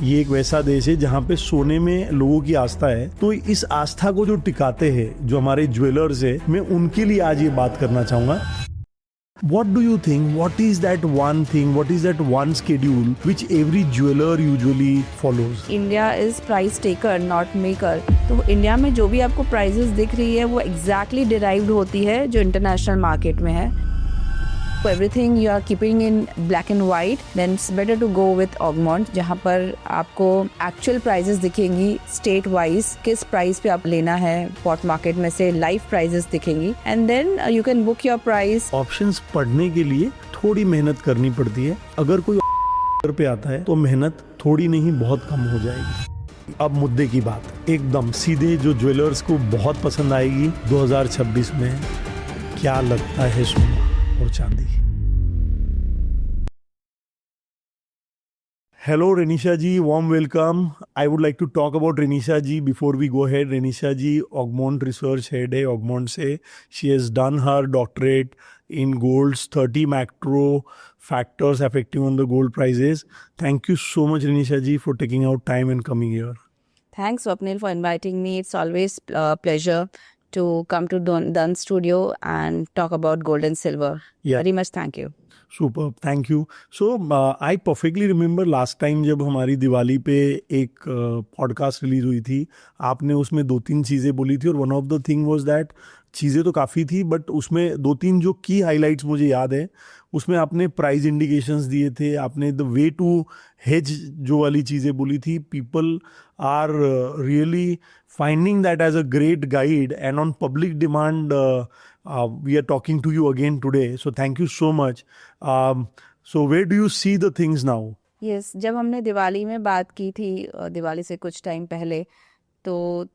ये एक वैसा देश है जहाँ पे सोने में लोगों की आस्था है। तो इस आस्था को जो टिकाते हैं, जो हमारे ज्वेलर्स है, मैं उनके लिए आज ये बात करना चाहूंगा। What do you think? What is that one thing? What is that one schedule which every jeweler usually follows? India is price taker not maker. तो इंडिया में जो भी आपको प्राइजेस दिख रही है वो एग्जैक्टली डिराइव्ड होती है जो इंटरनेशनल मार्केट में है। Everything you are keeping in black and white, then it's better to go with Augmont, जहाँ पर आपको एक्चुअल प्राइजेस दिखेंगी स्टेट वाइज, किस प्राइस पे आप लेना है स्पॉट मार्केट में से लाइव प्राइजेस दिखेंगी, and then you can book your price. Options पढ़ने के लिए थोड़ी मेहनत करनी पड़ती है। अगर कोई पे आता है तो मेहनत थोड़ी नहीं बहुत कम हो जाएगी। अब मुद्दे की बात एकदम सीधे जो ज्वेलर्स को बहुत पसंद आएगी 2026 में, क्या लगता है सोना और चांदी। Hello Renisha ji, warm welcome. I would like to talk about Renisha ji before we go ahead. Renisha ji Augmont Research Head है Augmont से. She has done her doctorate in gold's 30 macro factors affecting on the gold prices. Thank you so much Renisha ji for taking out time and coming here. Thanks Swapnil for inviting me. It's always a pleasure to come to Dunn Studio and talk about gold and silver. Yeah. Very much thank you. Super, thank you. So I perfectly remember last time जब हमारी दिवाली पे एक podcast release हुई थी, आपने उसमें 2-3 चीज़ें बोली थी और one of the thing was that चीज़ें तो काफ़ी थी बट उसमें 2-3 जो की हाइलाइट्स मुझे याद है, उसमें आपने प्राइस इंडिकेशंस दिए थे, आपने द वे टू हेज जो वाली चीज़ें बोली थी। People are really finding that as a great guide, and on public demand we are talking to you again today, so thank you so much. So where do you see the things now? Yes, जब हमने दिवाली में बात की थी, दिवाली से कुछ time पहले, तो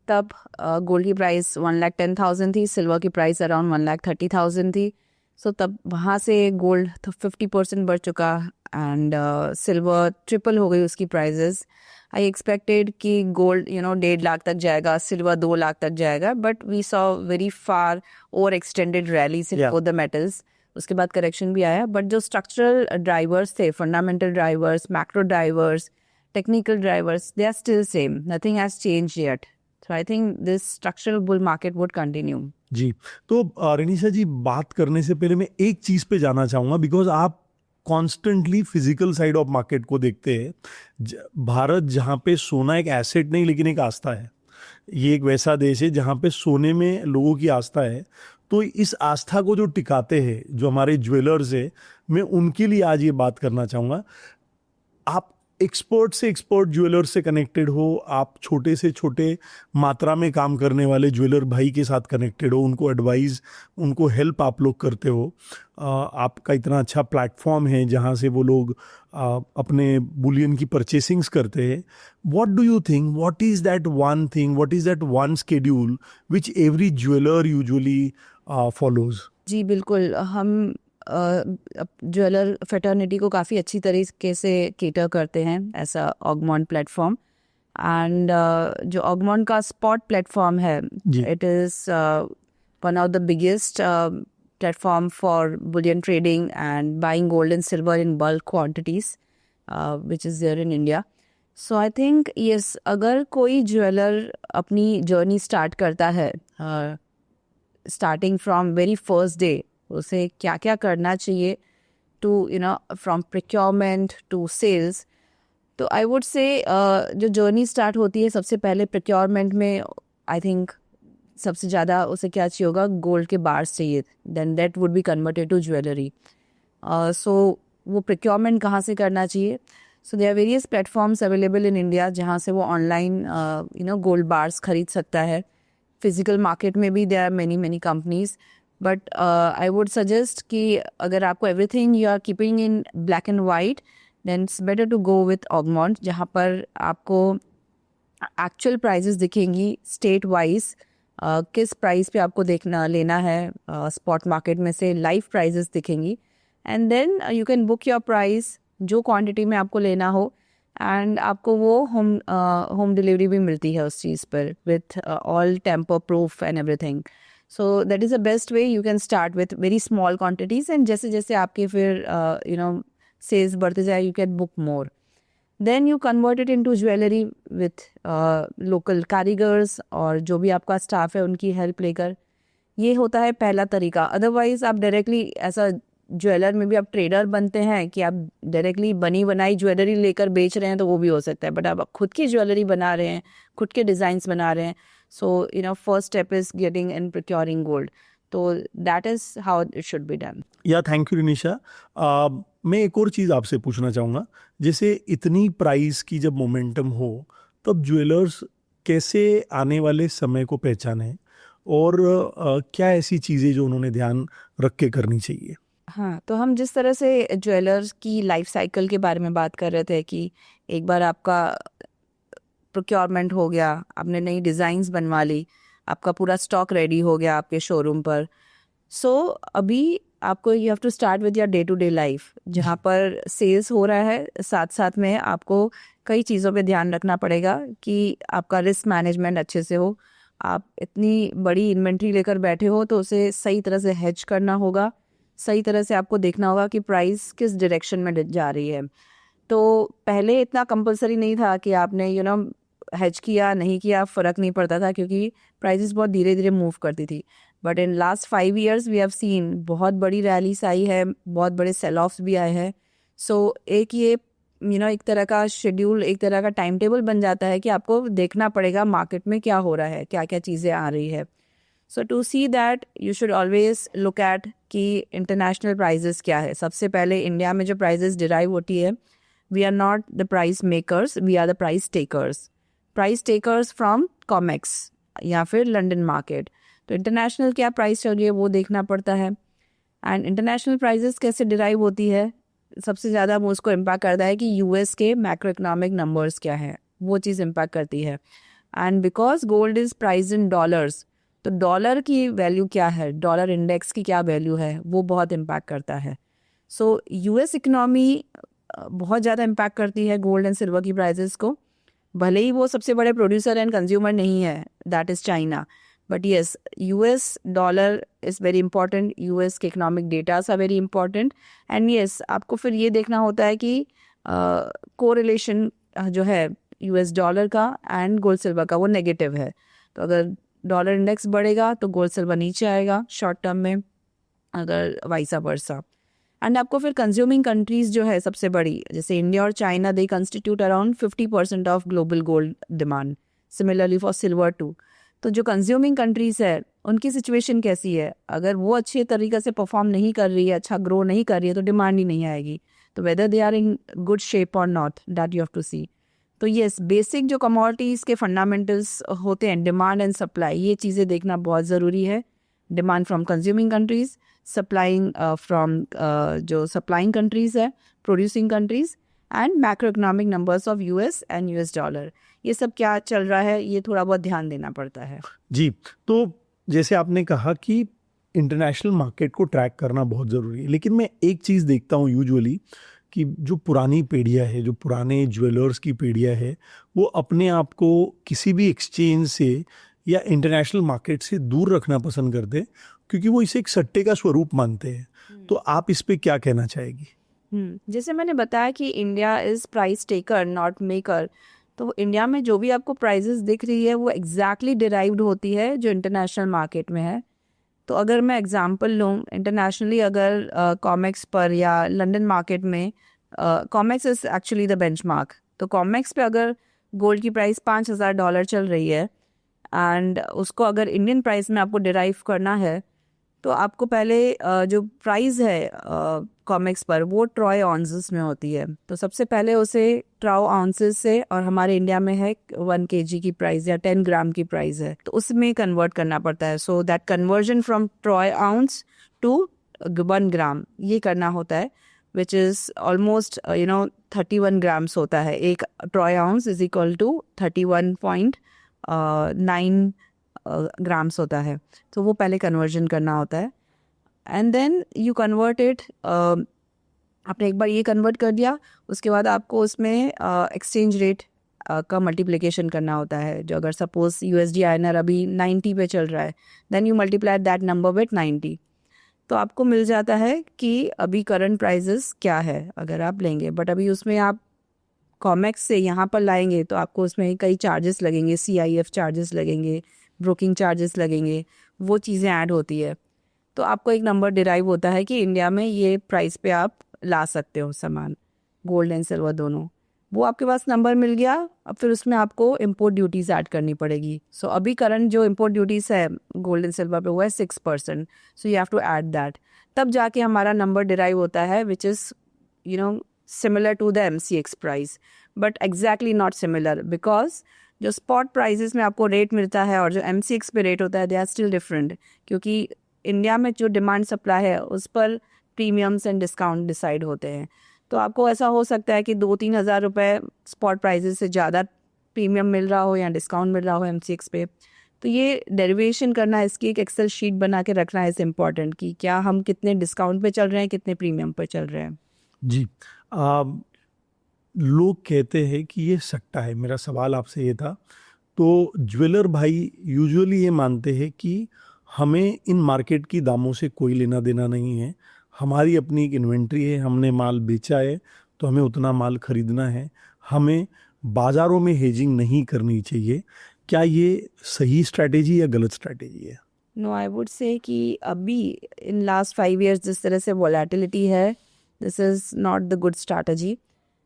तब गोल्ड की प्राइस 1,10,000 थी, सिल्वर की प्राइस अराउंड 1,30,000 थी। सो तब वहाँ से गोल्ड 50% बढ़ चुका एंड सिल्वर ट्रिपल हो गई उसकी प्राइजेस। आई एक्सपेक्टेड कि गोल्ड 1.5 लाख तक जाएगा, सिल्वर 2 लाख तक जाएगा, but we saw very far over extended rallies in both the metals. उसके बाद करेक्शन भी आया, बट जो स्ट्रक्चरल ड्राइवर्स थे, fundamental drivers, macro drivers, technical drivers, they are still same, nothing has change yet. So I think this structural bull market would continue. जी, तो रेनिशा जी बात करने से पहले मैं एक चीज़ पे जाना चाहूँगा, बिकॉज आप constantly physical side of market को देखते हैं। भारत जहाँ पे सोना एक एसेट नहीं लेकिन एक आस्था है, ये एक वैसा देश है जहाँ पे सोने में लोगों की आस्था है। तो इस आस्था को जो टिकाते हैं, जो हमारे ज्वेलर्स है, मैं उनके लिए आज ये बात करना चाहूँगा। आप एक्सपर्ट से एक्सपर्ट ज्वेलर से कनेक्टेड हो, आप छोटे से छोटे मात्रा में काम करने वाले ज्वेलर भाई के साथ कनेक्टेड हो, उनको एडवाइस, उनको हेल्प आप लोग करते हो। आपका इतना अच्छा प्लेटफॉर्म है जहाँ से वो लोग अपने बुलियन की परचेसिंग्स करते हैं। What do you think, what is that one thing, what is that one schedule which every jeweller usually follows? जी बिल्कुल, हम ज्वेलर फेटर्निटी को काफ़ी अच्छी तरीके से केटर करते हैं ऐसा ऑगमोंट प्लेटफॉर्म। एंड जो ऑगमोंट का स्पॉट प्लेटफॉर्म है, it is one of the biggest platform for bullion trading and buying gold and silver in bulk quantities which is there in India. So I think yes, अगर कोई jeweller अपनी journey start करता है, starting from very first day, उसे क्या क्या करना चाहिए to from procurement to sales, तो आई वुड से जो जर्नी स्टार्ट होती है सबसे पहले प्रोक्योरमेंट में, आई थिंक सबसे ज़्यादा उसे क्या चाहिए होगा, गोल्ड के बार्स चाहिए, then that would be converted to jewellery. So वो प्रोक्योरमेंट कहाँ से करना चाहिए? So there are various platforms available in India जहाँ से वो ऑनलाइन गोल्ड बार्स खरीद सकता है। फिजिकल मार्केट में भी there are many companies, but I would suggest कि अगर आपको everything you are keeping in black and white, then it's better to go with Augmont, जहाँ पर आपको एक्चुअल प्राइजेस दिखेंगी स्टेट वाइज, किस प्राइस पे आपको लेना है स्पॉट मार्केट में से लाइव प्राइजेस दिखेंगी, and then you can book your price जो क्वांटिटी में आपको लेना हो, एंड आपको वो होम डिलीवरी भी मिलती है उस चीज़ पर with all tamper proof and everything. So that is the best way. You can start with very small quantities and जैसे जैसे आपके फिर सेल्स बढ़ते जाए, you can book more. Then you convert it into jewellery with local कारीगर्स और जो भी आपका स्टाफ है उनकी हेल्प लेकर। ये होता है पहला तरीका। अदरवाइज आप डायरेक्टली ऐसा ज्वेलर में भी आप ट्रेडर बनते हैं कि आप डायरेक्टली बनी बनाई ज्वेलरी लेकर बेच रहे हैं तो वो भी हो सकता है, बट आप खुद की ज्वेलरी बना रहे हैं, खुद के डिज़ाइंस बना रहे हैं, so first step is getting and procuring gold. तो that is how it should be done. Yeah thank you Renisha. मैं एक और चीज़ आपसे पूछना चाहूँगा, जैसे इतनी प्राइस की जब मोमेंटम हो तब ज्वेलर्स कैसे आने वाले समय को पहचाने और क्या ऐसी चीज़ें जो उन्होंने ध्यान रख के करनी चाहिए? हाँ, तो हम जिस तरह से ज्वेलर्स की लाइफ साइकिल के बारे में बात कर रहे थे कि एक बार आपका प्रोक्योरमेंट हो गया, आपने नई डिज़ाइंस बनवा ली, आपका पूरा स्टॉक रेडी हो गया आपके शोरूम पर, सो अभी आपको you have to start with your day to day life, जहाँ पर सेल्स हो रहा है, साथ साथ में आपको कई चीज़ों पे ध्यान रखना पड़ेगा कि आपका रिस्क मैनेजमेंट अच्छे से हो। आप इतनी बड़ी इन्वेंट्री लेकर बैठे हो तो उसे सही तरह से हेज करना होगा, सही तरह से आपको देखना होगा कि प्राइस किस डायरेक्शन में जा रही है। तो पहले इतना कंपलसरी नहीं था कि आपने हेज किया नहीं किया फ़र्क नहीं पड़ता था, क्योंकि प्राइसेस बहुत धीरे धीरे मूव करती थी। But in last 5 years we have seen बहुत बड़ी रैलीस आई है, बहुत बड़े सेल ऑफ्स भी आए हैं। सो एक ये एक तरह का शेड्यूल, एक तरह का टाइम टेबल बन जाता है कि आपको देखना पड़ेगा मार्केट में क्या हो रहा है, क्या क्या चीज़ें आ रही है। So to see that you should always look at कि इंटरनेशनल प्राइजेस क्या है। सबसे पहले इंडिया में जो प्राइजेस डिराइव होती है, we are not the price makers, we are the price takers. Price takers from Comex या फिर लंदन मार्केट। तो इंटरनेशनल क्या प्राइस चल रही है वो देखना पड़ता है। एंड इंटरनेशनल प्राइजेस कैसे डिराइव होती है, सबसे ज़्यादा वो उसको इम्पैक्ट करता है कि यूएस के मैक्रो इकोनॉमिक नंबर्स क्या हैं, वो चीज़ इम्पैक्ट करती है। And because gold is price in dollars, तो डॉलर की वैल्यू क्या है, डॉलर इंडेक्स की क्या वैल्यू है, वो बहुत इम्पैक्ट करता है। सो यूएस इकनॉमी बहुत ज़्यादा इम्पैक्ट करती है गोल्ड एंड सिल्वर की प्राइजेस को। भले ही वो सबसे बड़े प्रोड्यूसर एंड कंज्यूमर नहीं है, that is China, but yes US dollar is very important, US के economic datas are very important. And yes आपको फिर ये देखना होता है कि कोरिलेशन जो है यूएस डॉलर का एंड गोल्ड सिल्वर का वो नेगेटिव है। तो अगर डॉलर इंडेक्स बढ़ेगा तो गोल्ड सिल्वर नीचे आएगा शॉर्ट टर्म में, अगर वाइसा वर्सा। एंड आपको फिर कंज्यूमिंग कंट्रीज़ जो है सबसे बड़ी, जैसे इंडिया और China, they constitute around 50% of global gold demand, similarly for silver too. तो जो कंज्यूमिंग कंट्रीज़ है उनकी सिचुएशन कैसी है, अगर वो अच्छे तरीके से परफॉर्म नहीं कर रही है, अच्छा ग्रो नहीं कर रही है, तो डिमांड ही नहीं आएगी। तो whether they are in good shape और not, that you have to see. तो येस, बेसिक जो कमोडिटीज़ के फंडामेंटल्स होते हैं, डिमांड एंड सप्लाई, ये चीज़ें देखना बहुत ज़रूरी है। Demand from consuming countries, supplying from जो सप्लाइंग कंट्रीज़ है, producing countries, and macro economic numbers of US and US dollar, ये सब क्या चल रहा है, ये थोड़ा बहुत ध्यान देना पड़ता है। जी, तो जैसे आपने कहा कि इंटरनेशनल मार्केट को ट्रैक करना बहुत ज़रूरी है, लेकिन मैं एक चीज़ देखता हूँ यूजुअली कि जो पुरानी पीढ़ियाँ है, जो पुराने ज्वेलर्स की पीढ़ियाँ है, वो अपने आप को किसी भी एक्सचेंज से या इंटरनेशनल मार्केट से दूर रखना पसंद करते हैं, क्योंकि वो इसे एक सट्टे का स्वरूप मानते हैं। तो आप इस पे क्या कहना चाहेगी? जैसे मैंने बताया कि India is price taker not maker, तो इंडिया में जो भी आपको प्राइजेस दिख रही है वो एग्जैक्टली डिराइव्ड होती है जो इंटरनेशनल मार्केट में है। तो अगर मैं एग्जांपल लूँ, इंटरनेशनली अगर कॉमेक्स पर या लंदन मार्केट में, COMEX is actually the benchmark, तो कॉमेक्स पे अगर गोल्ड की प्राइस $5,000 चल रही है एंड उसको अगर इंडियन प्राइस में आपको डिराइव करना है, तो आपको पहले जो प्राइस है कॉमेक्स पर वो ट्रॉय ऑन्सेस में होती है। तो सबसे पहले उसे ट्राउ ऑन्सेस से, और हमारे इंडिया में है 1 kg की प्राइस या 10 ग्राम की प्राइस है, तो उसमें कन्वर्ट करना पड़ता है। So that conversion from troy ounce to 1 gram ये करना होता है, विच इज़ ऑलमोस्ट 31 ग्राम्स होता है। एक troy ounce is equal to 31.9 grams होता है। तो वो पहले कन्वर्जन करना होता है and then you convert it. आपने एक बार ये कन्वर्ट कर दिया, उसके बाद आपको उसमें एक्सचेंज रेट का मल्टीप्लिकेशन करना होता है। जो अगर सपोज USD INR अभी 90 पे चल रहा है, then you multiply that number with 90, तो आपको मिल जाता है कि अभी करंट प्राइजेस क्या है अगर आप लेंगे। बट अभी उसमें आप कॉमेक्स से यहाँ पर लाएंगे तो आपको उसमें कई चार्जेस लगेंगे, CIF चार्जेस लगेंगे, ब्रोकिंग चार्जेस लगेंगे, वो चीज़ें ऐड होती है। तो आपको एक नंबर डिराइव होता है कि इंडिया में ये प्राइस पे आप ला सकते हो सामान, गोल्ड एंड सिल्वर दोनों। वो आपके पास नंबर मिल गया, अब फिर उसमें आपको इम्पोर्ट ड्यूटीज़ ऐड करनी पड़ेगी। सो अभी करंट जो इम्पोर्ट ड्यूटीज़ है गोल्ड एंड सिल्वर पे वो है 6%, so you have to add that. तब जाके हमारा नंबर डिराइव होता है which is similar to the MCX price, but exactly not similar, because जो स्पॉट प्राइजेस में आपको रेट मिलता है और जो MCX पे रेट होता है दे आर स्टिल डिफरेंट, क्योंकि इंडिया में जो डिमांड सप्लाई है उस पर प्रीमियम्स एंड डिस्काउंट डिसाइड होते हैं। तो आपको ऐसा हो सकता है कि 2-3 हज़ार रुपये स्पॉट प्राइजेस से ज़्यादा प्रीमियम मिल रहा हो या डिस्काउंट मिल रहा हो MCX पे। तो ये डेरिवेशन करना, इसकी एक एक्सेल शीट बना के रखना इज़ इम्पॉर्टेंट कि क्या हम कितने डिस्काउंट पे चल रहे हैं, कितने प्रीमियम पे चल रहे हैं। जी। लोग कहते हैं कि ये सट्टा है, मेरा सवाल आपसे ये था। तो ज्वेलर भाई यूजुअली ये मानते हैं कि हमें इन मार्केट की दामों से कोई लेना देना नहीं है, हमारी अपनी एक इन्वेंट्री है, हमने माल बेचा है तो हमें उतना माल खरीदना है, हमें बाजारों में हेजिंग नहीं करनी चाहिए। क्या ये सही स्ट्रैटेजी या गलत स्ट्रैटेजी है? नो, आई वुड से कि अभी इन लास्ट 5 years जिस तरह से वॉलेटिलिटी है, this is not the good strategy,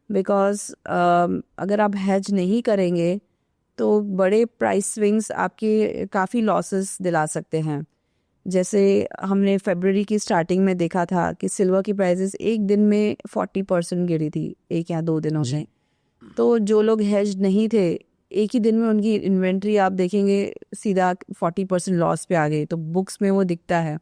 because अगर आप हेज नहीं करेंगे तो बड़े प्राइस स्विंग्स आपके काफ़ी लॉसेस दिला सकते हैं। जैसे हमने फरवरी की स्टार्टिंग में देखा था कि सिल्वर की प्राइसेस एक दिन में 40% गिरी थी, 1 या 2 दिनों में। तो जो लोग हेज नहीं थे, एक ही दिन में उनकी इन्वेंट्री आप देखेंगे सीधा 40% लॉस पे आ गई, तो बुक्स में वो दिखता है।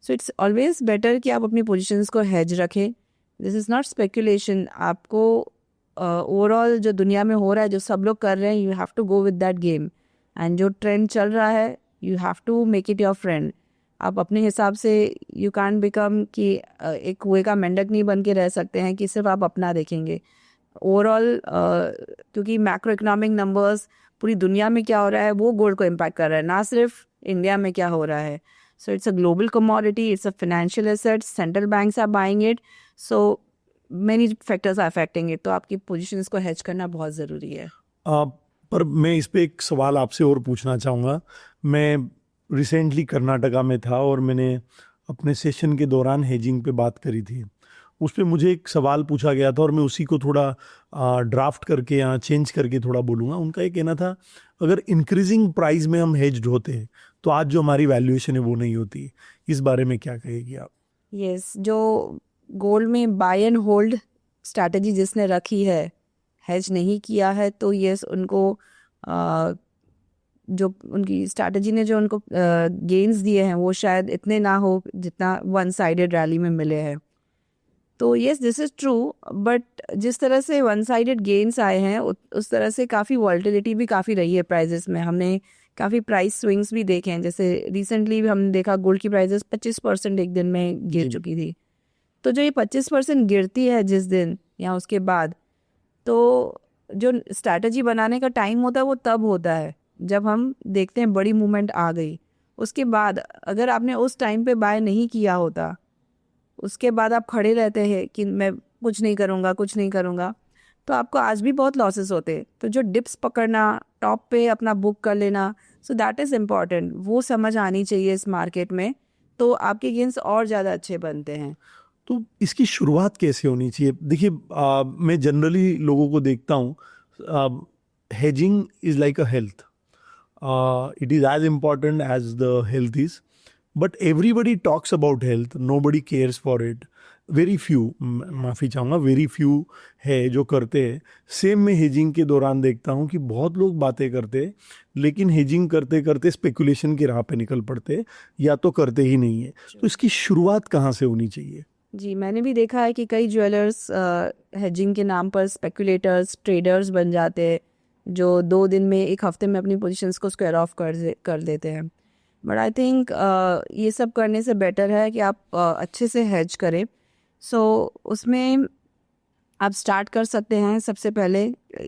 सो इट्स ऑलवेज बेटर कि आप अपनी पोजीशंस को हेज रखें। This is not speculation. आपको ओवरऑल जो दुनिया में हो रहा है, जो सब लोग कर रहे हैं, you have to go with that game, and जो ट्रेंड चल रहा है you have to make it your friend. आप अपने हिसाब से यू कैन बिकम कि एक कुएं का मेंढक नहीं बन के रह सकते हैं कि सिर्फ आप अपना देखेंगे। ओवरऑल क्योंकि मैक्रो इकोनॉमिक नंबर्स पूरी दुनिया में क्या हो रहा है वो गोल्ड को इम्पैक्ट कर रहा है, ना सिर्फ इंडिया में क्या हो रहा है। So it's a global commodity, it's a financial asset, central banks are buying it, so many factors are affecting it. तो आपकी पोजीशंस को हेज करना बहुत ज़रूरी है। पर मैं इस पे एक सवाल आपसे और पूछना चाहूँगा। मैं रिसेंटली कर्नाटका में था और मैंने अपने सेशन के दौरान हेजिंग पे बात करी थी। उस पे मुझे एक सवाल पूछा गया था और मैं उसी को थोड़ा ड्राफ्ट करके या चेंज करके थोड़ा बोलूँगा। उनका ये कहना था, अगर इंक्रीजिंग प्राइस में हम हेज्ड होते तो आज जो हमारी वैल्यूएशन है वो नहीं होती। इस बारे में क्या कहेगी आप? यस, जो गोल्ड में बाय एंड होल्ड स्ट्रैटेजी जिसने रखी है, हेज नहीं किया है, तो यस उनको जो उनकी स्ट्रैटेजी ने जो उनको गेन्स दिए हैं वो शायद इतने ना हो जितना वन साइडेड रैली में मिले हैं। तो yes this is true, but जिस तरह से वन साइडेड गेन्स आए हैं उस तरह से काफ़ी वॉल्टिलिटी भी काफ़ी रही है प्राइजेस में। हमने काफ़ी प्राइस स्विंग्स भी देखे हैं। जैसे रिसेंटली भी हमने देखा गोल्ड की प्राइजेस 25% एक दिन में गिर चुकी थी। तो जो ये 25% गिरती है जिस दिन या उसके बाद, तो जो स्ट्रैटेजी बनाने का टाइम होता है वो तब होता है जब हम देखते हैं बड़ी मूवमेंट आ गई। उसके बाद अगर आपने उस टाइम पे बाय नहीं किया होता, उसके बाद आप खड़े रहते हैं कि मैं कुछ नहीं करूँगा, कुछ नहीं करूँगा, तो आपको आज भी बहुत लॉसेस होते। तो जो डिप्स पकड़ना, टॉप पे अपना बुक कर लेना, सो दैट इज़ इम्पॉर्टेंट। वो समझ आनी चाहिए इस मार्केट में, तो आपके गेन्स और ज़्यादा अच्छे बनते हैं। तो इसकी शुरुआत कैसे होनी चाहिए? देखिए, मैं जनरली लोगों को देखता हूँ, hedging is like a health, it is as important as the health is, but everybody talks about health, nobody cares for it. Very few, माफ़ी चाहूँगा, वेरी फ्यू है जो करते हैं। सेम मैं हेजिंग के दौरान देखता हूँ कि बहुत लोग बातें करते हैं, लेकिन हेजिंग करते करते स्पेकुलेशन की राह पे निकल पड़ते, या तो करते ही नहीं है। तो इसकी शुरुआत कहाँ से होनी चाहिए? जी, मैंने भी देखा है कि कई ज्वेलर्स हेजिंग के नाम पर स्पेकुलेटर्स, ट्रेडर्स बन जाते हैं, जो 2 दिन में, 1 हफ्ते में अपनी पोजीशंस को स्क्वायर ऑफ कर देते हैं। बट आई थिंक ये सब करने से बेटर है कि आप अच्छे से हेज करें। सो उसमें आप स्टार्ट कर सकते हैं सबसे पहले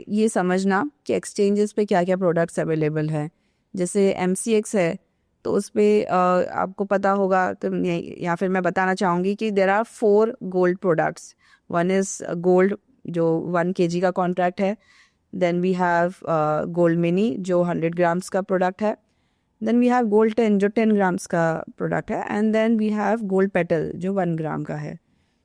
ये समझना कि एक्सचेंजेस पे क्या क्या प्रोडक्ट्स अवेलेबल हैं। जैसे MCX है तो उस पर आपको पता होगा, तो या फिर मैं बताना चाहूँगी कि there are 4 gold products. One is gold जो 1 kg का कॉन्ट्रैक्ट है. Then we have gold mini जो 100 ग्राम्स का प्रोडक्ट है. देन वी हैव गोल्ड 10 जो 10 ग्राम्स का प्रोडक्ट है. And then we have gold petal जो 1 ग्राम का है.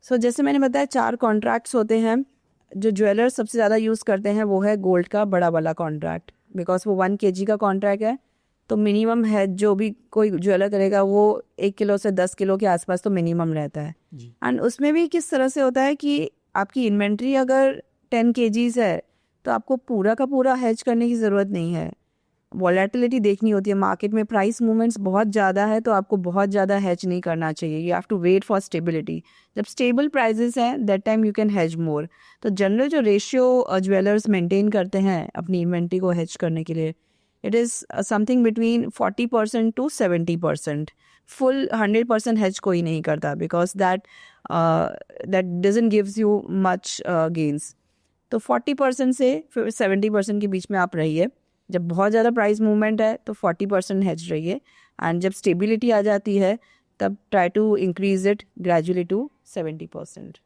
सो जैसे मैंने बताया 4 कॉन्ट्रैक्ट्स होते हैं. जो ज्वेलर्स सबसे ज़्यादा यूज़ करते हैं वो है गोल्ड का बड़ा वाला कॉन्ट्रैक्ट, बिकॉज वो 1 kg का कॉन्ट्रैक्ट है. तो मिनिमम है जो भी कोई ज्वेलर करेगा वो 1 किलो से 10 किलो के आसपास तो मिनिमम रहता है. एंड उसमें भी किस तरह से होता है कि आपकी इन्वेंट्री अगर 10 kgs है तो आपको पूरा का पूरा हेज करने की ज़रूरत नहीं है. वॉलेटिलिटी देखनी होती है मार्केट में. प्राइस मूवमेंट्स बहुत ज़्यादा है तो आपको बहुत ज़्यादा हेज नहीं करना चाहिए. You have to wait for stability. जब स्टेबल प्राइजेस हैं that time you can hedge more. तो जनरल जो रेशियो ज्वेलर्स मेंटेन करते हैं अपनी इन्वेंट्री को हेज करने के लिए, it is something between 40% to 70%. Full 100% hedge कोई नहीं करता, because that doesn't gives you much gains. तो 40% से 70% के बीच में आप रहिए. जब बहुत ज़्यादा प्राइस मूवमेंट है तो 40% हेज रहिए. एंड जब स्टेबिलिटी आ जाती है तब try to increase it gradually to 70%.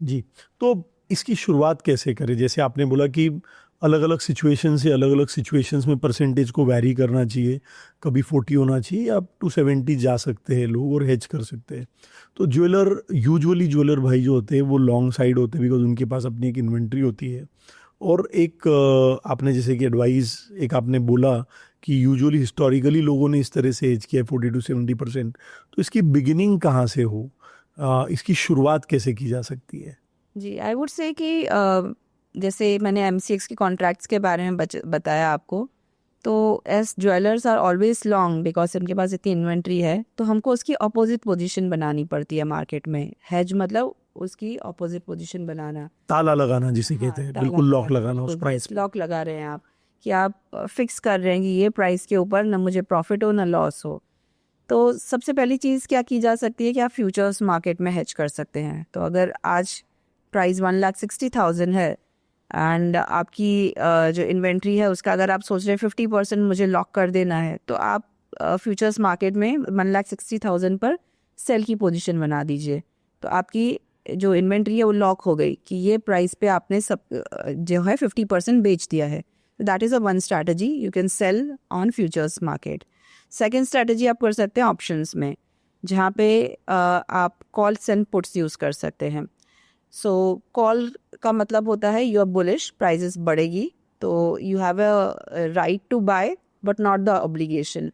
जी, तो इसकी शुरुआत कैसे करें? जैसे आपने बोला कि अलग अलग सिचुएशन से अलग अलग सिचुएशंस में परसेंटेज को वैरी करना चाहिए. कभी 40 होना चाहिए, अब टू 70 जा सकते हैं लोग और हेज कर सकते हैं. तो यूजुअली ज्वेलर भाई जो होते हैं वो लॉन्ग साइड होते हैं, बिकॉज उनके पास अपनी एक इन्वेंट्री होती है. और एक आपने जैसे कि एडवाइस एक आपने बोला कि यूजुअली हिस्टोरिकली लोगों ने इस तरह से हेज किया 40 to 70%. तो इसकी बिगिनिंग कहाँ से हो, इसकी शुरुआत कैसे की जा सकती है? जी, आई वुड से कि जैसे मैंने MCX के कॉन्ट्रैक्ट्स के बारे में बताया आपको. तो as jewellers are always long because उनके पास इतनी इन्वेंट्री है. तो हमको उसकी अपोजिट पोजीशन बनानी पड़ती है मार्केट में. हेज मतलब उसकी अपोजिट पोजीशन बनाना, ताला लगाना जिसे कहते हैं, बिल्कुल लॉक लगाना उस प्राइस पे. लॉक लगा रहे हैं आप कि आप फिक्स कर रहे हैं कि ये प्राइस के ऊपर ना मुझे प्रॉफिट हो ना लॉस हो. तो सबसे पहली चीज़ क्या की जा सकती है कि आप फ्यूचर्स मार्केट में हेज कर सकते हैं. तो अगर आज प्राइस 1,60,000 है एंड आपकी जो इन्वेंट्री है उसका अगर आप सोच रहे हैं 50% मुझे लॉक कर देना है, तो आप फ्यूचर्स मार्केट में 1,60,000 पर सेल की पोजीशन बना दीजिए. तो आपकी जो इन्वेंट्री है वो लॉक हो गई कि ये प्राइस पे आपने सब जो है 50% बेच दिया है. That is a one strategy you can sell on futures market. Second strategy आप कर सकते हैं ऑप्शंस में, जहाँ पे आप कॉल्स एंड पुट्स यूज़ कर सकते हैं. सो कॉल का मतलब होता है यू आर बुलिश, प्राइजेस बढ़ेगी तो you have a right to buy but not the obligation.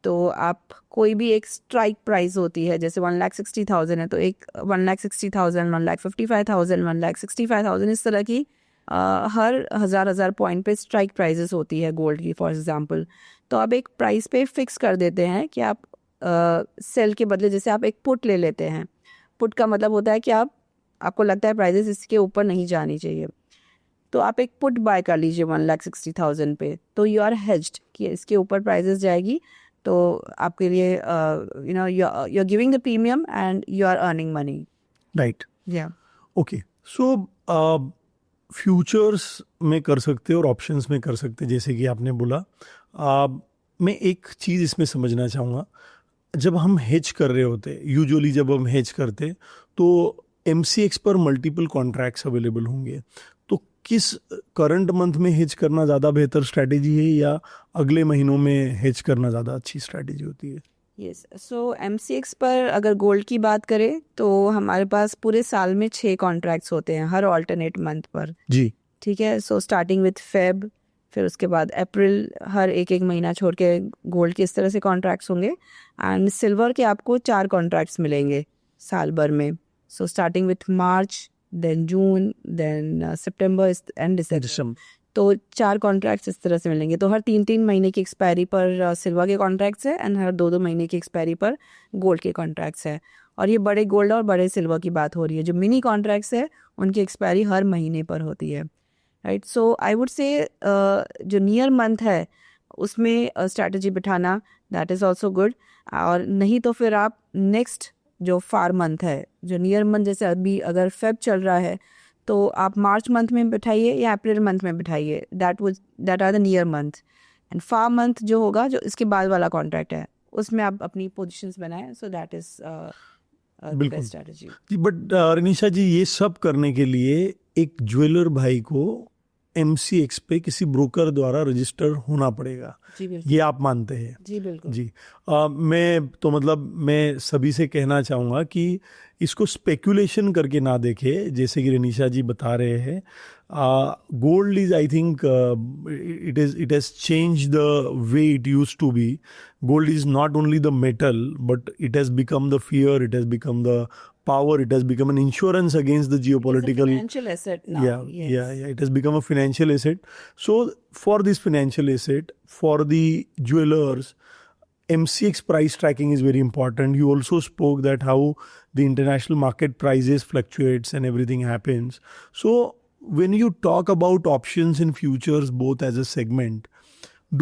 तो आप कोई भी एक स्ट्राइक प्राइस होती है, जैसे 1,60,000 है तो एक 1,60,000, 1,55,000, 1,65,000 इस तरह की हर हज़ार पॉइंट पे स्ट्राइक प्राइजेस होती है गोल्ड की फॉर एग्जांपल. तो आप एक प्राइस पे फिक्स कर देते हैं कि आप सेल के बदले जैसे आप एक पुट ले लेते हैं. पुट का मतलब होता है कि आपको लगता है प्राइजेस इसके ऊपर नहीं जानी चाहिए, तो आप एक पुट बाय कर लीजिए 1,60,000 पे. तो यू आर हेज्ड कि इसके ऊपर प्राइजेस जाएगी तो आपके लिए you know you are giving the premium and you are earning money. Right. या ओके, सो फ्यूचर्स में कर सकते हैं और ऑप्शंस में कर सकते हैं जैसे कि आपने बोला. मैं एक चीज़ इसमें समझना चाहूँगा. जब हम हेज कर रहे होते, यूजुअली जब हम हेज करते तो MCX पर मल्टीपल कॉन्ट्रैक्ट्स अवेलेबल होंगे. तो किस करंट मंथ में हेज करना ज़्यादा बेहतर स्ट्रैटेजी है या अगले महीनों में हेज करना ज़्यादा अच्छी स्ट्रैटेजी होती है? यस, सो MCX पर अगर गोल्ड की बात करें तो हमारे पास पूरे साल में 6 कॉन्ट्रैक्ट्स होते हैं हर ऑल्टरनेट मंथ पर. जी. ठीक है. सो स्टार्टिंग विथ फेब, फिर उसके बाद अप्रैल, हर एक महीना छोड़ के गोल्ड के इस तरह से कॉन्ट्रैक्ट्स होंगे. एंड सिल्वर के आपको 4 कॉन्ट्रैक्ट्स मिलेंगे साल भर में. So starting with March, then June, then September and December. तो 4 कॉन्ट्रैक्ट्स इस तरह से मिलेंगे. तो हर 3-3 महीने की एक्सपायरी पर सिल्वर के कॉन्ट्रैक्ट्स है एंड हर 2-2 महीने की एक्सपायरी पर गोल्ड के कॉन्ट्रैक्ट्स है. और ये बड़े गोल्ड और बड़े सिल्वर की बात हो रही है. जो मिनी कॉन्ट्रैक्ट्स है उनकी एक्सपायरी हर महीने पर होती है. Right. So I would say जो नियर मंथ है उसमें स्ट्रैटेजी बिठाना दैट इज़ ऑल्सो गुड. और नहीं तो फिर आप नेक्स्ट जो फार मंथ है, जो नियर मंथ, जैसे अभी अगर फेब चल रहा है तो आप मार्च मंथ में बिठाइए या अप्रैल मंथ में बिठाइए. That are the near month. And far month जो होगा, जो इसके बाद वाला कॉन्ट्रैक्ट है, उसमें आप अपनी पोजीशंस बनाएं. सो दैट इज़ बिल्कुल। Best strategy. जी बट रनीशा जी, ये सब करने के लिए एक ज्वेलर भाई को MCX पे किसी ब्रोकर द्वारा रजिस्टर होना पड़ेगा, जी बिल्कुल। ये आप मानते हैं? जी बिल्कुल। जी। मैं तो मतलब मैं सभी से कहना चाहूँगा कि इसको स्पेकुलेशन करके ना देखे, जैसे कि रनीशा जी बता रहे हैं। Gold is, I think, it has change the way it use to be. Gold is not only the metal, but it has become the fear, it has become the power, it has become an insurance against the It's a geopolitical. financial asset now. Yeah, Yes. yeah. It has become a financial asset. So for this financial asset, for the jewelers, MCX price tracking is very important. You also spoke that how the international market prices fluctuates and everything happens. So when you talk about options and futures both as a segment,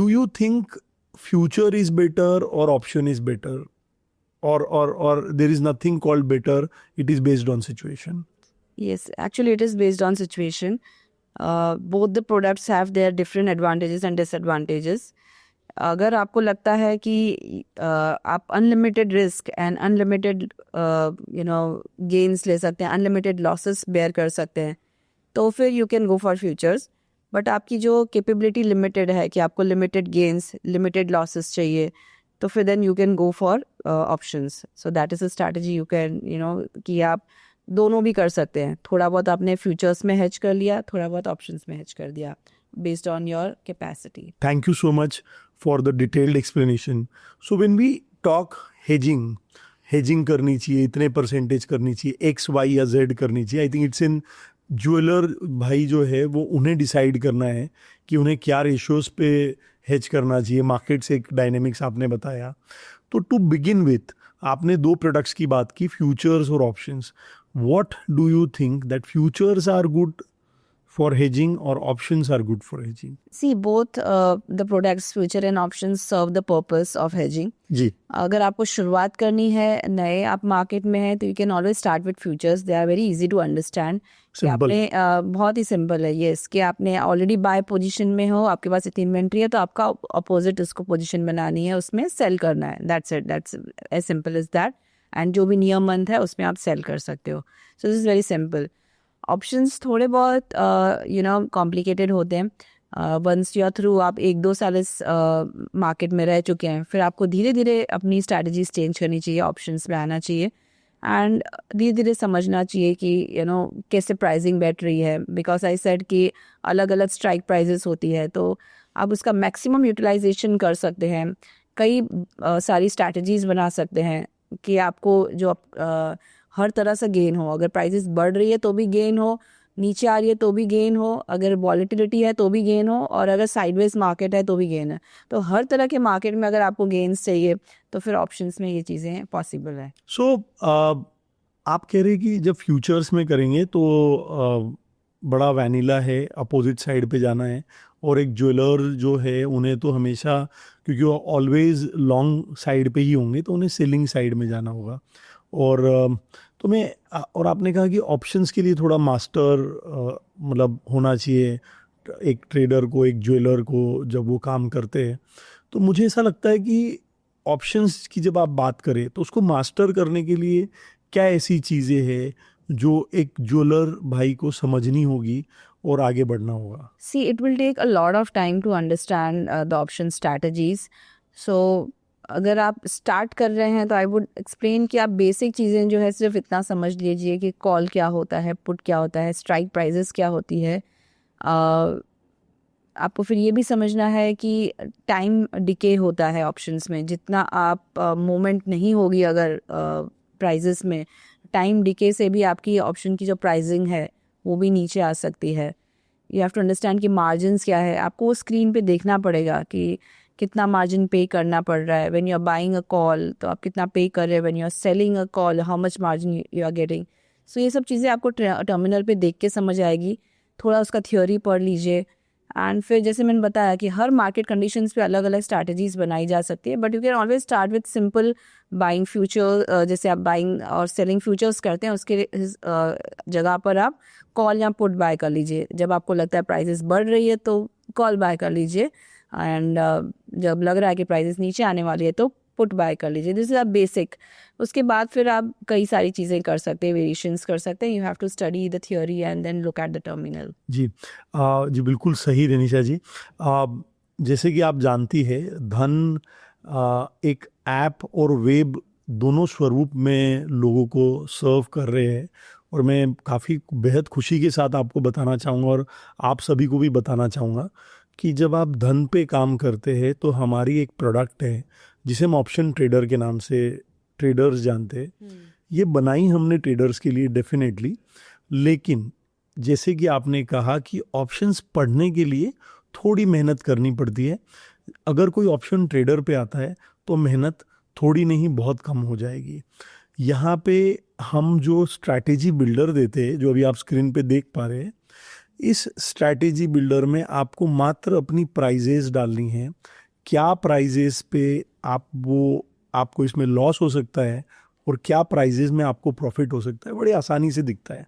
do you think future is better or option is better, or there is nothing called better, it is based on situation? Yes, actually it is based on situation. Both the products have their different advantages and disadvantages. अगर आपको लगता है कि आप unlimited risk and unlimited gains ले सकते हैं, unlimited losses bear कर सकते हैं, तो फिर you can go for futures. But आपकी जो कैपेबिलिटी लिमिटेड है कि आपको लिमिटेड गेन्स लिमिटेड लॉसेस चाहिए, तो फिर then you can go for options. So that is a strategy you can कि आप दोनों भी कर सकते हैं. थोड़ा बहुत आपने फ्यूचर्स में हेज कर लिया, थोड़ा बहुत ऑप्शंस में हेज कर दिया, based on your capacity. Thank you so much for the detailed explanation. So when we talk hedging करनी चाहिए, इतने परसेंटेज करनी चाहिए, X, Y या Z करनी चाहिए, I think it's in jeweller भाई जो है वो उन्हें डिसाइड करना है कि उन्हें क्या रेशियोज पे हेज करना चाहिए. मार्केट से एक डायनेमिक्स आपने बताया. तो टू बिगिन विथ, आपने दो प्रोडक्ट्स की बात की, फ्यूचर्स और options. What do you think that futures are good for hedging or options are good for hedging? See, both the products, future and options, serve the purpose of hedging. जी. अगर आपको शुरुआत करनी है, नए आप मार्केट में हैं, तो you can always start with futures. They are very easy to understand. Simple. आपने बहुत ही सिंपल है. यस, कि आपने ऑलरेडी बाय पोजीशन में हो, आपके पास इतनी इन्वेंट्री है, तो आपका अपोजिट उसको पोजीशन बनानी है, उसमें सेल करना है. That's it. That's as simple as that. And जो भी नियम मंथ है उसमें आप सेल कर सकते हो. So this is very simple. Options थोड़े बहुत कॉम्प्लिकेटेड होते हैं. वंस यू आर थ्रू, आप 1-2 साल इस मार्केट में रह चुके हैं, फिर आपको धीरे धीरे अपनी स्ट्रैटेजीज चेंज करनी चाहिए, ऑप्शंस में आना चाहिए, एंड धीरे धीरे समझना चाहिए कि कैसे प्राइसिंग बैठ रही है. बिकॉज आई सेड कि अलग अलग स्ट्राइक प्राइजेस होती है, तो आप उसका मैक्सिमम यूटिलाइजेशन कर सकते हैं. कई सारी स्ट्रैटेजीज बना सकते हैं कि आपको जो हर तरह से गेन हो. अगर प्राइसेस बढ़ रही है तो भी गेन हो, नीचे आ रही है तो भी गेन हो, अगर वॉलेटिलिटी है तो भी गेन हो, और अगर साइडवेज मार्केट है तो भी गेन है. तो हर तरह के मार्केट में अगर आपको गेन्स चाहिए, तो फिर ऑप्शंस में ये चीज़ें पॉसिबल है. सो आप कह रहे हैं कि जब फ्यूचर्स में करेंगे तो बड़ा वैनिला है, अपोजिट साइड पे जाना है, और एक ज्वेलर जो है उन्हें तो हमेशा, क्योंकि वो ऑलवेज लॉन्ग साइड पे ही होंगे, तो उन्हें सेलिंग साइड में जाना होगा. और आपने कहा कि ऑप्शंस के लिए थोड़ा मास्टर मतलब होना चाहिए एक ट्रेडर को, एक ज्वेलर को, जब वो काम करते हैं. तो मुझे ऐसा लगता है कि ऑप्शंस की जब आप बात करें तो उसको मास्टर करने के लिए क्या ऐसी चीज़ें हैं जो एक ज्वेलर भाई को समझनी होगी और आगे बढ़ना होगा? See, it will take a lot of time to understand the option strategies. So, अगर आप स्टार्ट कर रहे हैं तो आई वुड एक्सप्लेन कि आप बेसिक चीज़ें जो है सिर्फ इतना समझ लीजिए कि कॉल क्या होता है, पुट क्या होता है, स्ट्राइक प्राइजेस क्या होती है. आपको फिर ये भी समझना है कि टाइम डिके होता है ऑप्शंस में. जितना आप मोमेंट नहीं होगी अगर प्राइजेस में, टाइम डिके से भी आपकी ऑप्शन की जो प्राइसिंग है वो भी नीचे आ सकती है. यू हैव टू अंडरस्टैंड कि मार्जिन्स क्या है. आपको वो स्क्रीन पे देखना पड़ेगा कि कितना मार्जिन पे करना पड़ रहा है. When you are buying a call तो आप कितना पे कर रहे हैं. When you are selling a call, how much margin you are getting. So ये सब चीज़ें आपको टर्मिनल पे देख के समझ आएगी. थोड़ा उसका थ्योरी पढ़ लीजिए, एंड फिर जैसे मैंने बताया कि हर मार्केट कंडीशंस पे अलग अलग स्ट्रैटेजीज बनाई जा सकती है. But you can always start with simple buying future. जैसे आप बाइंग और सेलिंग फ्यूचर्स करते हैं, उसके जगह पर आप कॉल या पुट बाय कर लीजिए. जब आपको लगता है प्राइसेस बढ़ रही है तो कॉल बाय कर लीजिए, एंड जब लग रहा है कि प्राइसेस नीचे आने वाली है तो पुट बाय कर लीजिए, दिस इज अ बेसिक। उसके बाद फिर आप कई सारी चीज़ें कर सकते हैं, वेरिएशंस कर सकते हैं। You have to study the theory and then look at the terminal. जी जी बिल्कुल सही रेनिशा जी। जैसे कि आप जानती है धन एक ऐप और वेब दोनों स्वरूप में लोगों को सर्व कर रहे हैं, और मैं काफ़ी बेहद खुशी के साथ आपको बताना चाहूँगा और आप सभी को भी बताना चाहूँगा कि जब आप धन पे काम करते हैं तो हमारी एक प्रोडक्ट है जिसे हम ऑप्शन ट्रेडर के नाम से ट्रेडर्स जानते हैं। ये बनाई हमने ट्रेडर्स के लिए डेफिनेटली, लेकिन जैसे कि आपने कहा कि ऑप्शंस पढ़ने के लिए थोड़ी मेहनत करनी पड़ती है। अगर कोई ऑप्शन ट्रेडर पे आता है तो मेहनत थोड़ी नहीं बहुत कम हो जाएगी। यहाँ पे हम जो स्ट्रैटेजी बिल्डर देते हैं, जो अभी आप स्क्रीन पे देख पा रहे हैं, इस स्ट्रैटेजी बिल्डर में आपको मात्र अपनी प्राइजेस डालनी है। क्या प्राइजेस पे आपको इसमें लॉस हो सकता है और क्या प्राइजेस में आपको प्रॉफिट हो सकता है, बड़े आसानी से दिखता है।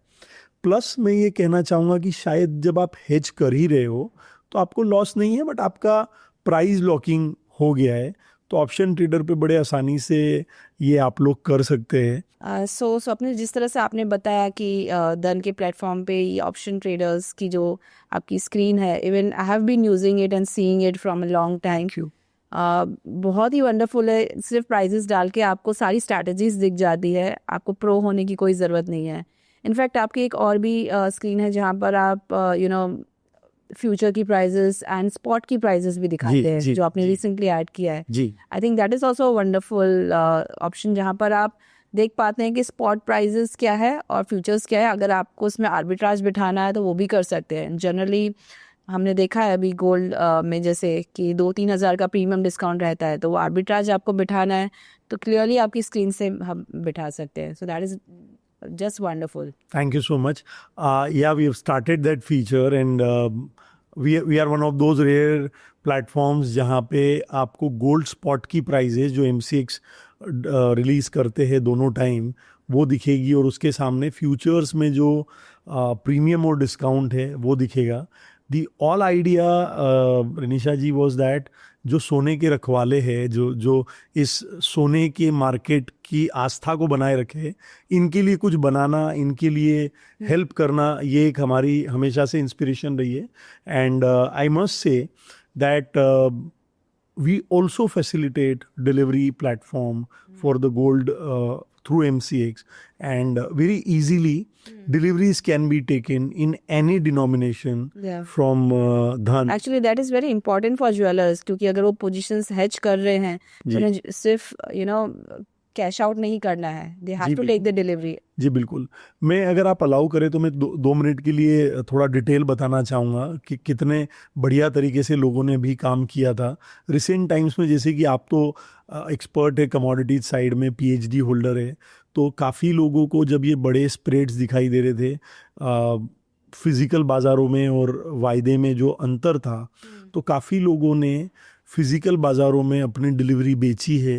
प्लस मैं ये कहना चाहूँगा कि शायद जब आप हेज कर ही रहे हो तो आपको लॉस नहीं है, बट आपका प्राइस लॉकिंग हो गया है, तो ऑप्शन ट्रेडर पे बड़े आसानी से ये आप लोग कर सकते हैं। सो आपने जिस तरह से आपने बताया कि धन के प्लेटफॉर्म पे ये ऑप्शन ट्रेडर्स की जो आपकी स्क्रीन है, even I have been using it and seeing it from a long time. बहुत ही वंडरफुल है। सिर्फ प्राइजेस डाल के आपको सारी स्ट्रैटेजीज दिख जाती है, आपको प्रो होने की कोई ज़रूरत नहीं है। इनफैक्ट आपकी एक और भी स्क्रीन है जहाँ पर आप फ्यूचर की प्राइजेस एंड स्पॉट की प्राइजेस भी दिखाते हैं, जो आपने रिसेंटली ऐड किया है। I think that is also wonderful option, जहाँ पर आप देख पाते हैं कि स्पॉट प्राइजेस क्या है और फ्यूचर्स क्या है। अगर आपको उसमें आर्बिट्राज बिठाना है तो वो भी कर सकते हैं। जनरली हमने देखा है अभी गोल्ड में जैसे कि 2-3 हज़ार का प्रीमियम डिस्काउंट रहता है, तो वो आर्बिट्राज आपको बिठाना है तो क्लियरली आपकी स्क्रीन से हम बिठा सकते हैं। सो that is just wonderful. Thank you so much. Yeah, we have started that feature and we are one of those rare platforms जहाँ पे आपको गोल्ड स्पॉट की प्राइजेज जो MCX रिलीज करते हैं दोनों टाइम वो दिखेगी, और उसके सामने फ्यूचर्स में जो प्रीमियम और डिस्काउंट है वो दिखेगा। The all idea Renisha ji was that जो सोने के रखवाले हैं, जो इस सोने के मार्केट की आस्था को बनाए रखे, इनके लिए कुछ बनाना, इनके लिए हेल्प करना, ये एक हमारी हमेशा से इंस्पिरेशन रही है। And I must say that we also facilitate delivery platform for the gold through MCX, and very easily deliveries can be taken in any denomination from Dhan. Actually that is very important for jewelers, क्योंकि अगर वो positions hedge कर रहे हैं तो उन्हें सिर्फ cash out नहीं करना है, they have to take the delivery. जी बिल्कुल। मैं अगर आप अलाउ करें तो मैं 2 मिनट के लिए थोड़ा डिटेल बताना चाहूँगा कि कितने बढ़िया तरीके से लोगों ने भी काम किया था रिसेंट टाइम्स में। जैसे कि आप तो एक्सपर्ट है कमोडिटीज साइड में, PhD होल्डर है, तो काफ़ी लोगों को जब ये बड़े स्प्रेड्स दिखाई दे रहे थे फिज़िकल बाज़ारों में और वायदे में जो अंतर था, तो काफ़ी लोगों ने फिज़िकल बाज़ारों में अपनी डिलीवरी बेची है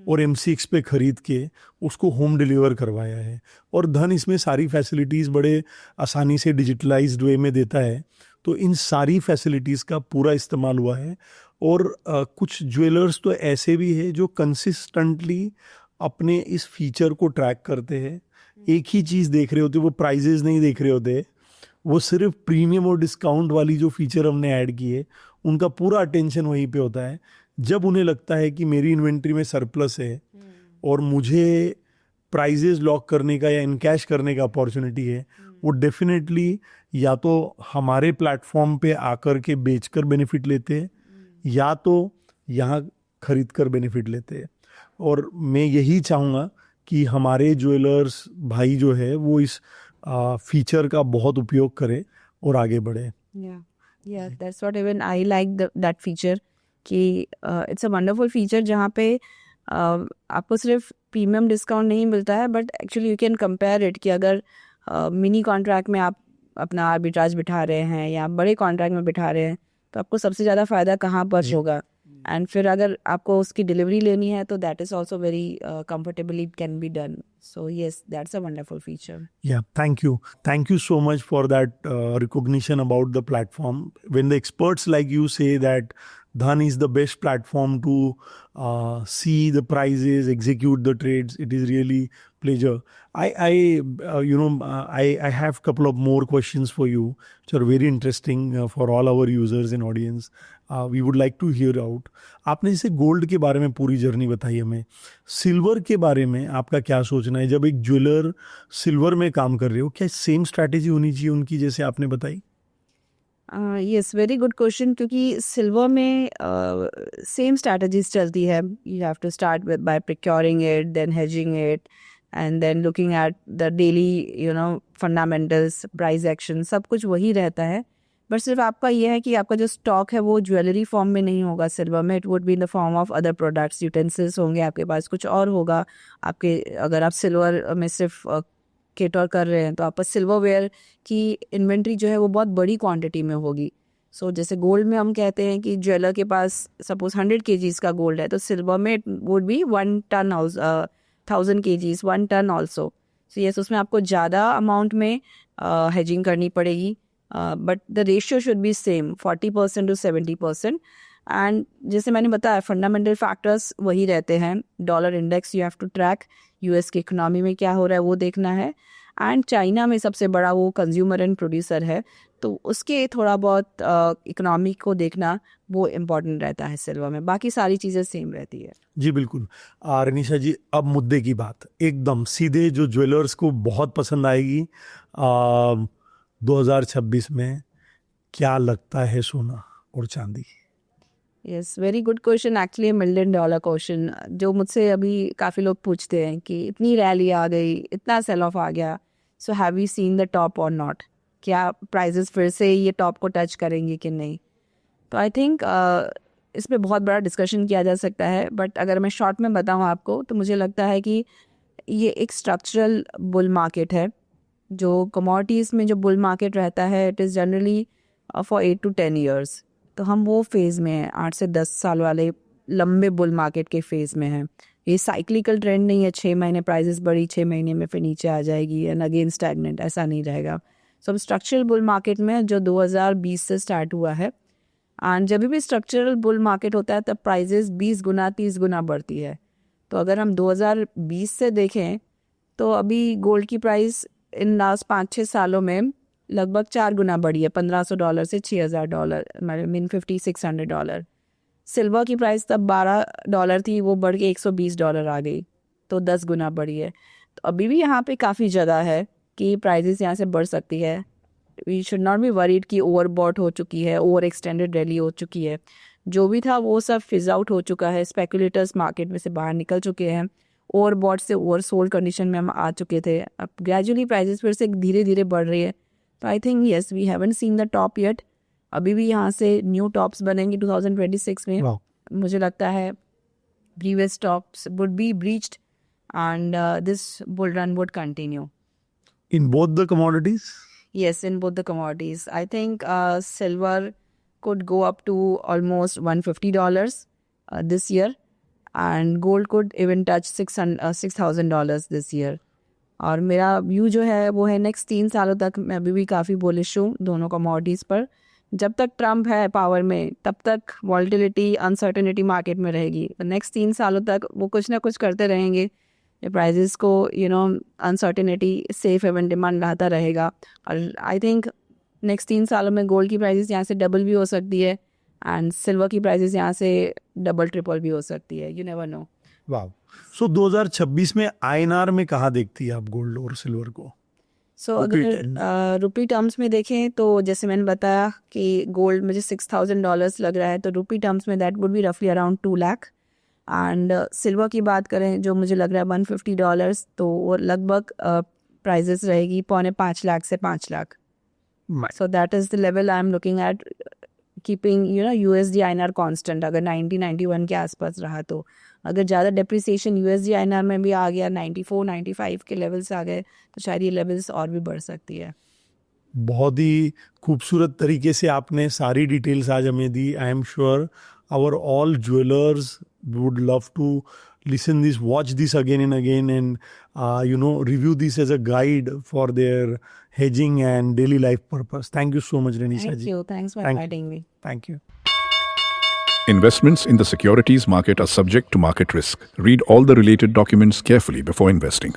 और MCX पे ख़रीद के उसको होम डिलीवर करवाया है। और धन इसमें सारी फैसिलिटीज़ बड़े आसानी से डिजिटलाइज्ड वे में देता है, तो इन सारी फैसिलिटीज़ का पूरा इस्तेमाल हुआ है। और कुछ ज्वेलर्स तो ऐसे भी है जो कंसिस्टेंटली अपने इस फीचर को ट्रैक करते हैं, एक ही चीज़ देख रहे होते, वो प्राइजेज नहीं देख रहे होते, वो सिर्फ प्रीमियम और डिस्काउंट वाली जो फीचर हमने ऐड की है उनका पूरा अटेंशन वहीं पे होता है। जब उन्हें लगता है कि मेरी इन्वेंट्री में सरप्लस है और मुझे प्राइजेज लॉक करने का या इनकैश करने का अपॉर्चुनिटी है, वो डेफिनेटली या तो हमारे प्लेटफॉर्म पे आकर के बेचकर बेनिफिट लेते हैं या तो यहाँ खरीद कर बेनिफिट लेते हैं। और मैं यही चाहूँगा कि हमारे ज्वेलर्स भाई जो है वो इस फीचर का बहुत उपयोग करें और आगे बढ़े। Yeah, that's what even I like that feature कि इट्स अ वंडरफुल फीचर जहाँ पे आपको सिर्फ प्रीमियम डिस्काउंट नहीं मिलता है, but actually you can compare it कि अगर मिनी कॉन्ट्रैक्ट में आप अपना आर्बिट्राज बिठा रहे हैं या बड़े कॉन्ट्रैक्ट में बिठा रहे हैं तो आपको सबसे ज़्यादा फ़ायदा कहाँ पर होगा। एंड फिर अगर आपको उसकी डिलीवरी लेनी है तो that is also very comfortably can be done. So yes, that's a wonderful feature. Yeah, thank you so much for that recognition about the platform. When the experts like you say that Dhan is the best platform to see the prices, execute the trades. It is really pleasure. I have couple of more questions for you, which are very interesting for all our users and audience. We would like to hear out. आपने जैसे gold के बारे में पूरी journey बताई हमें, silver के बारे में आपका क्या सोचना है? जब एक ज्वेलर सिल्वर में काम कर रहे हो, क्या सेम स्ट्रैटेजी होनी चाहिए उनकी जैसे आपने बताई? यस, वेरी गुड क्वेश्चन, क्योंकि सिल्वर में सेम स्ट्रैटेजीज चलती है. You have to start with buy procuring it, then hedging it, and then looking at the daily fundamentals, price action, सब कुछ वही रहता है. बट सिर्फ आपका ये है कि आपका जो स्टॉक है वो ज्वेलरी फॉर्म में नहीं होगा सिल्वर में. It would be in the form of other products, utensils होंगे आपके पास, कुछ और होगा आपके. अगर आप सिल्वर में सिर्फ केटर कर रहे हैं तो आपका सिल्वरवेयर की इन्वेंट्री जो है वो बहुत बड़ी क्वांटिटी में होगी. सो जैसे गोल्ड में हम कहते हैं कि ज्वेलर के पास सपोज 100 kgs का गोल्ड है, तो सिल्वर में it would be 1 ton, 1000 kgs, 1 ton also. So yes, उसमें आपको ज़्यादा अमाउंट में हेजिंग करनी पड़ेगी, but the ratio should be same, 40% to 70%. And जैसे मैंने बताया, फंडामेंटल फैक्टर्स वही रहते हैं. Dollar index you have to track, US की इकोनॉमी में क्या हो रहा है वो देखना है. एंड चाइना में सबसे बड़ा वो कंज्यूमर एंड प्रोड्यूसर है, तो उसके थोड़ा बहुत इकोनॉमी को देखना वो इम्पॉर्टेंट रहता है सिल्वर में. बाकी सारी चीज़ें सेम रहती है. जी बिल्कुल. रनीशा जी, अब मुद्दे की बात एकदम सीधे जो ज्वेलर्स को बहुत पसंद आएगी. 2026 में क्या लगता है सोना और चांदी? Yes, very good question, actually $1 million question, जो मुझसे अभी काफ़ी लोग पूछते हैं कि इतनी रैली आ गई, इतना सेल ऑफ आ गया, so have you seen the top और नॉट? क्या प्राइजेस फिर से ये टॉप को टच करेंगे कि नहीं? तो आई थिंक इस पर बहुत बड़ा डिस्कशन किया जा सकता है, बट अगर मैं शॉर्ट में बताऊँ आपको तो मुझे लगता है कि ये एक स्ट्रक्चरल बुल मार्केट है. जो कमोडिटीज़ में जो बुल मार्केट रहता है, it is generally for 8 to 10 years. तो हम वो फेज़ में हैं, 8 से 10 साल वाले लंबे बुल मार्केट के फेज़ में हैं. ये साइक्लिकल ट्रेंड नहीं है, 6 महीने प्राइसेस बढ़ी, 6 महीने में फिर नीचे आ जाएगी एंड अगेन स्टैग्नेंट, ऐसा नहीं रहेगा. सो हम स्ट्रक्चरल बुल मार्केट में जो 2020 से स्टार्ट हुआ है. एंड जब भी स्ट्रक्चरल बुल मार्केट होता है तब प्राइजेस 20 गुना 30 गुना बढ़ती है. तो अगर हम 2020 से देखें तो अभी गोल्ड की प्राइस इन लास्ट 5-6 सालों में लगभग 4 गुना बढ़ी है, $1500 से $6000, मीन $5600. सिल्वर की प्राइस तब $12 थी, वो बढ़ के $120 आ गई, तो 10 गुना बढ़ी है. तो अभी भी यहाँ पे काफ़ी जगह है कि प्राइजेस यहाँ से बढ़ सकती है. We should not be worried कि ओवर बॉट हो चुकी है, ओवर एक्सटेंडेड रैली हो चुकी है. जो भी था वो सब फिज आउट हो चुका है. स्पेकुलेटर्स मार्केट में से बाहर निकल चुके हैं. ओवर बॉट से ओवर सोल्ड कंडीशन में हम आ चुके थे. अब ग्रेजुअली प्राइजेस फिर से धीरे धीरे बढ़ रही है. तो I think yes, we haven't seen the top yet. अभी भी यहाँ से न्यू टॉप्स बनेंगे 2026 में. Wow. मुझे लगता है previous tops would be breached and this bull run would continue. In both the commodities? Yes, in both the commodities. I think silver could go up to almost $150 this year, and gold could even touch $6,000 this year. और मेरा view जो है वो है next 3 सालों तक मैं अभी भी काफ़ी बुलिश हूँ दोनों कमोडिटीज़ पर. जब तक ट्रम्प है पावर में तब तक वॉल्टिलिटी, अनसर्टेनिटी मार्केट में रहेगी. नेक्स्ट 3 सालों तक वो कुछ ना कुछ करते रहेंगे. प्राइजेस को अनसर्टेनिटी, सेफ हेवन डिमांड लाता रहेगा. और आई थिंक नेक्स्ट 3 सालों में गोल्ड की प्राइजेस यहाँ से डबल भी हो सकती है एंड सिल्वर की प्राइजेस यहाँ से डबल ट्रिपल भी हो सकती है. You never know. वाह. सो 2026 में INR में कहाँ देखती है आप गोल्ड और सिल्वर को? सो अगर रुपी टर्म्स में देखें तो जैसे मैंने बताया कि गोल्ड मुझे $6,000 लग रहा है, तो रुपी टर्म्स में दैट वुड बी रफली अराउंड 2 लाख. एंड सिल्वर की बात करें जो मुझे लग रहा है $150, तो वो लगभग प्राइजेस रहेगी 4.5 लाख से 5 लाख. सो that is the level I am looking at, keeping USD INR constant. अगर 90-91 के आसपास रहा तो. अगर ज़्यादा डेप्रिसिएशन USD INR में भी आ गया, 94-95 के लेवल्स आ गए, तो शायद ये लेवल्स और भी बढ़ सकती है. बहुत ही खूबसूरत तरीके से आपने सारी डिटेल्स आज हमें दी. I am sure our all jewelers would love to listen this, watch this again and again, and review this as a guide for their hedging and daily life purpose. Thank you so much, Renisha ji. Thank you. Thanks for inviting me. Thank you. Investments in the securities market are subject to market risk. Read all the related documents carefully before investing.